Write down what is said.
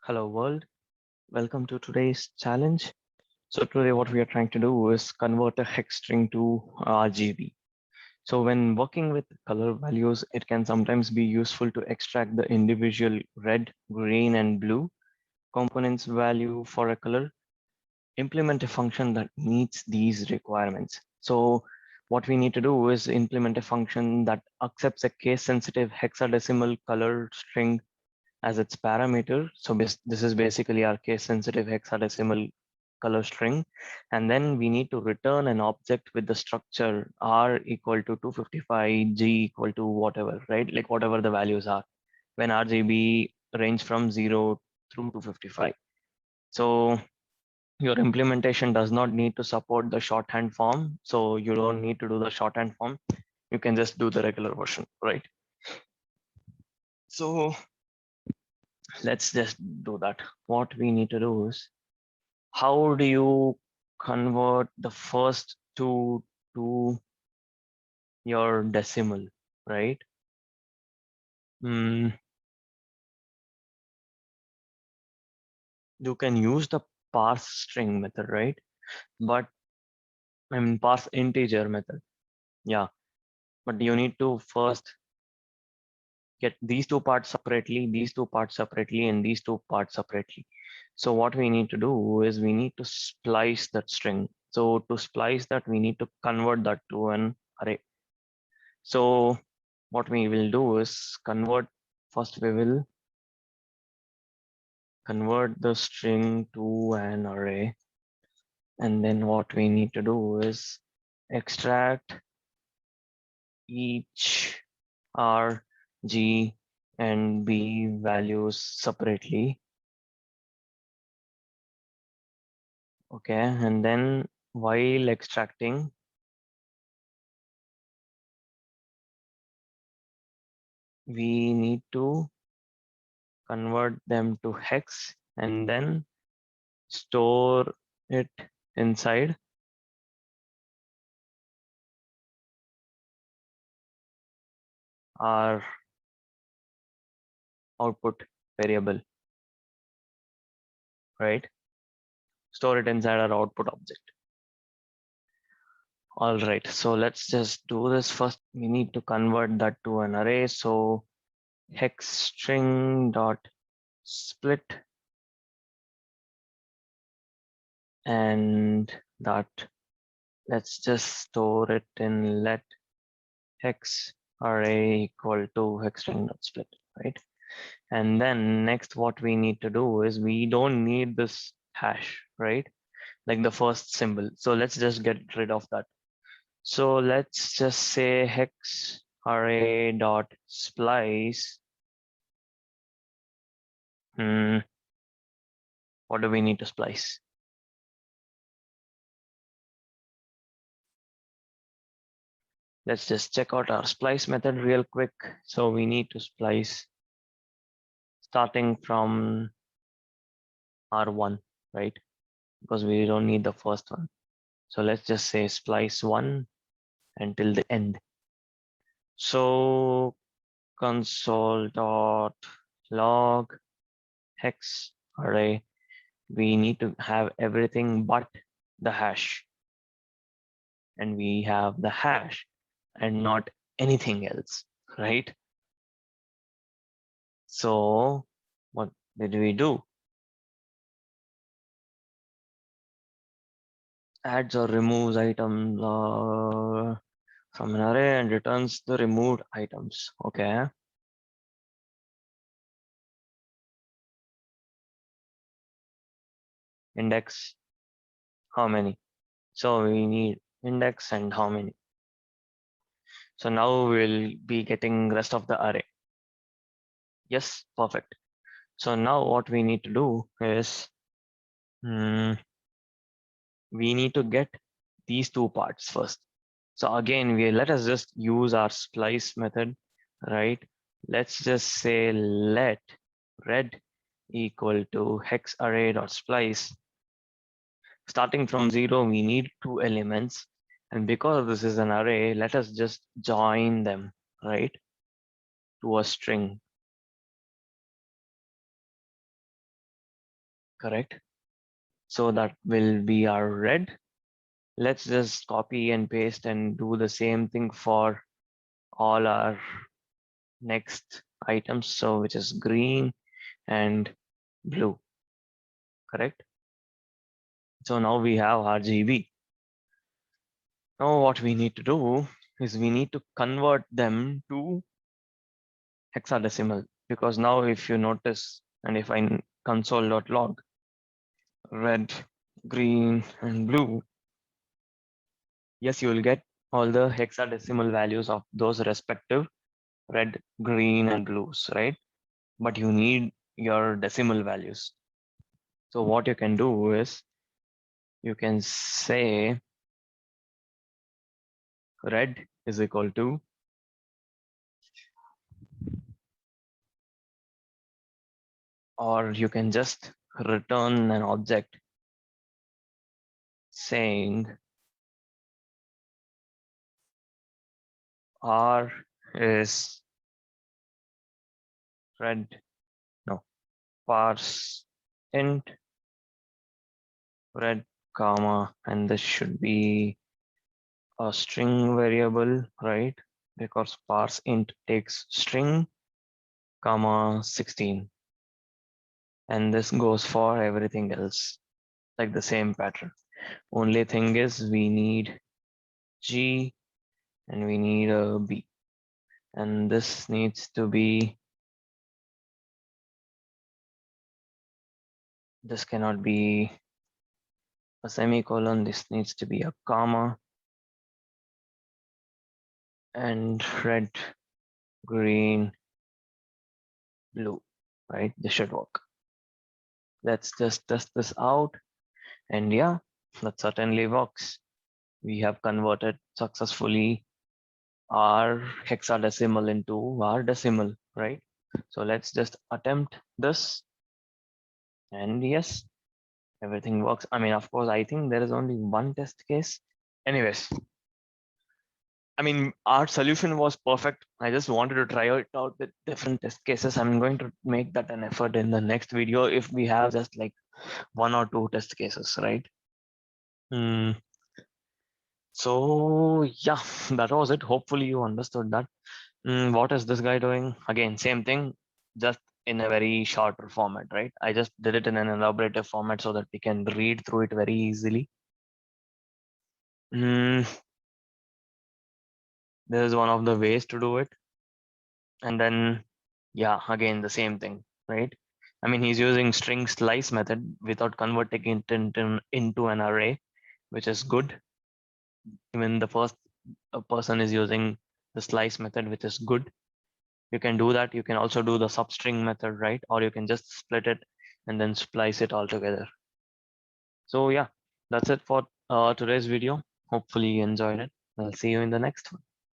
Hello world, welcome to today's challenge. So today what we are trying to do is convert a hex string to RGB. So when working with color values, it can sometimes be useful to extract the individual red, green and blue components value for a color, implement a function that meets these requirements. So what we need to do is implement a function that accepts a case sensitive hexadecimal color string as its parameter. So this is basically our case sensitive hexadecimal color string. And then we need to return an object with the structure R equal to 255, G equal to whatever, right? Like whatever the values are when RGB range from 0 through 255. So your implementation does not need to support the shorthand form. So you don't need to do the shorthand form. You can just do the regular version, right? So let's just do that. What we need to do is, how do you convert the first two to your decimal, right? You can use the parse string method, right? But I mean parse integer method. Yeah, but you need to first get these two parts separately, these two parts separately, and these two parts separately. So what we need to do is we need to splice that string. So to splice that, we need to convert that to an array. So what we will do is first we will convert the string to an array. And then what we need to do is extract each R, G, and B values separately. Okay, and then while extracting, we need to convert them to hex and then store it inside our output variable, right? Store it inside our output object. All right, so let's just do this first. We need to convert that to an array. So hex string dot split, and that let's just store it in let hex array equal to hex string dot split, right? And then next what we need to do is we don't need this hash, right? Like the first symbol. So let's just get rid of that. So let's just say hex array dot splice. What do we need to splice? Let's just check out our splice method real quick. So we need to splice starting from R1, right? Because we don't need the first one. So let's just say splice 1 until the end. So console.log hex array, we need to have everything but the hash. And we have the hash and not anything else, right? So what did we do? Adds or removes item from an array and returns the removed items. Okay. Index, how many? So we need index and how many. So now we'll be getting rest of the array. Yes, perfect. So now what we need to do is we need to get these two parts first. So again, let us just use our splice method, right? Let's just say let red equal to hex array dot splice. Starting from 0, we need 2 elements. And because this is an array, let us just join them, right, to a string. correct? So that will be our red. Let's just copy and paste and do the same thing for all our next items. So which is green and blue, correct? So now we have RGB. Now what we need to do is we need to convert them to hexadecimal, because now if you notice, and if I console.log red, green and blue, yes, you will get all the hexadecimal values of those respective red, green and blues, right? But you need your decimal values. So what you can do is you can say red is equal to, or you can just return an object saying R is red, no, parse int red, comma, and this should be a string variable, right? Because parse int takes string, comma 16. And this goes for everything else, like the same pattern. Only thing is we need G and we need a B. And this needs to be, this cannot be a semicolon, this needs to be a comma, and red, green, blue, right? This should work. Let's just test this out. And yeah, that certainly works. We have converted successfully our hexadecimal into our decimal, right? So let's just attempt this. And yes, everything works. I mean, of course, I think there is only one test case. Anyways, I mean, our solution was perfect. I just wanted to try it out with different test cases. I'm going to make that an effort in the next video if we have just like one or two test cases, right? So yeah, that was it. Hopefully you understood that. What is this guy doing? Again, same thing, just in a very shorter format, right? I just did it in an elaborative format so that we can read through it very easily. This is one of the ways to do it. And then, yeah, again, the same thing, right? I mean, he's using string slice method without converting it into an array, which is good. Even the first person is using the slice method, which is good. You can do that. You can also do the substring method, right? Or you can just split it and then splice it all together. So yeah, that's it for today's video. Hopefully you enjoyed it. I'll see you in the next one.